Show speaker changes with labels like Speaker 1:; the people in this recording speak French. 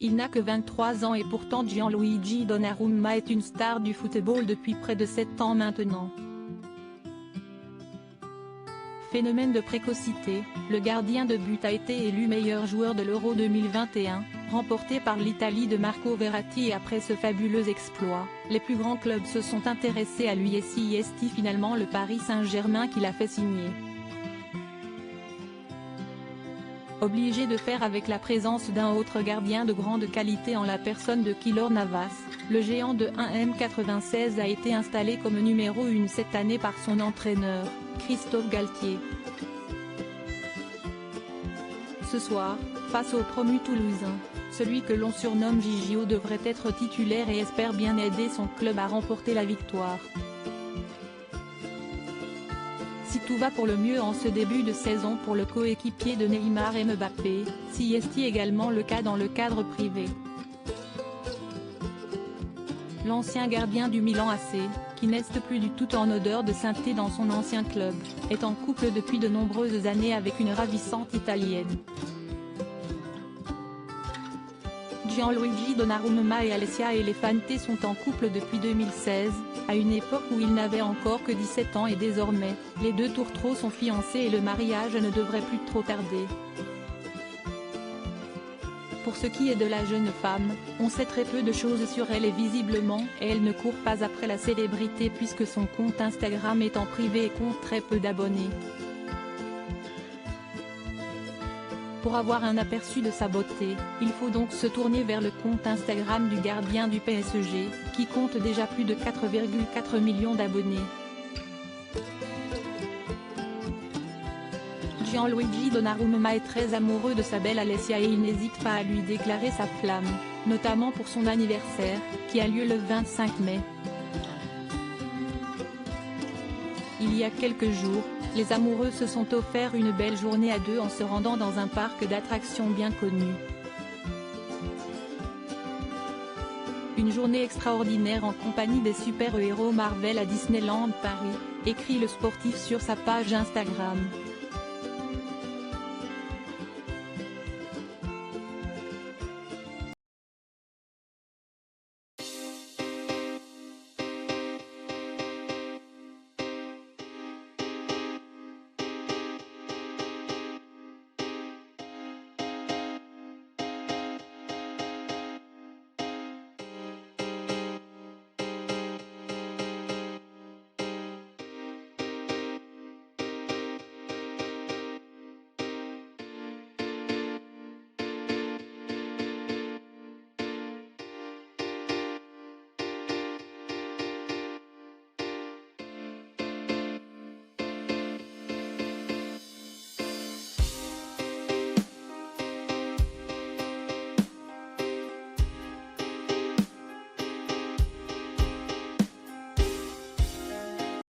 Speaker 1: Il n'a que 23 ans et pourtant Gianluigi Donnarumma est une star du football depuis près de 7 ans maintenant. Phénomène de précocité, le gardien de but a été élu meilleur joueur de l'Euro 2021, remporté par l'Italie de Marco Verratti et après ce fabuleux exploit, les plus grands clubs se sont intéressés à lui et c'est finalement le Paris Saint-Germain qui l'a fait signer. Obligé de faire avec la présence d'un autre gardien de grande qualité en la personne de Keylor Navas, le géant de 1m96 a été installé comme numéro 1 cette année par son entraîneur, Christophe Galtier. Ce soir, face au promu toulousain, celui que l'on surnomme Gigio devrait être titulaire et espère bien aider son club à remporter la victoire. Si tout va pour le mieux en ce début de saison pour le coéquipier de Neymar et Mbappé, c'est également le cas dans le cadre privé. L'ancien gardien du Milan AC, qui n'est plus du tout en odeur de sainteté dans son ancien club, est en couple depuis de nombreuses années avec une ravissante italienne. Gianluigi Donnarumma et Alessia Elefante sont en couple depuis 2016, à une époque où ils n'avaient encore que 17 ans et désormais, les deux tourtereaux sont fiancés et le mariage ne devrait plus trop tarder. Pour ce qui est de la jeune femme, on sait très peu de choses sur elle et visiblement, elle ne court pas après la célébrité puisque son compte Instagram est en privé et compte très peu d'abonnés. Pour avoir un aperçu de sa beauté, il faut donc se tourner vers le compte Instagram du gardien du PSG, qui compte déjà plus de 4,4 millions d'abonnés. Gianluigi Donnarumma est très amoureux de sa belle Alessia et il n'hésite pas à lui déclarer sa flamme, notamment pour son anniversaire, qui a lieu le 25 mai. Il y a quelques jours, les amoureux se sont offert une belle journée à deux en se rendant dans un parc d'attractions bien connu. Une journée extraordinaire en compagnie des super-héros Marvel à Disneyland Paris, écrit le sportif sur sa page Instagram.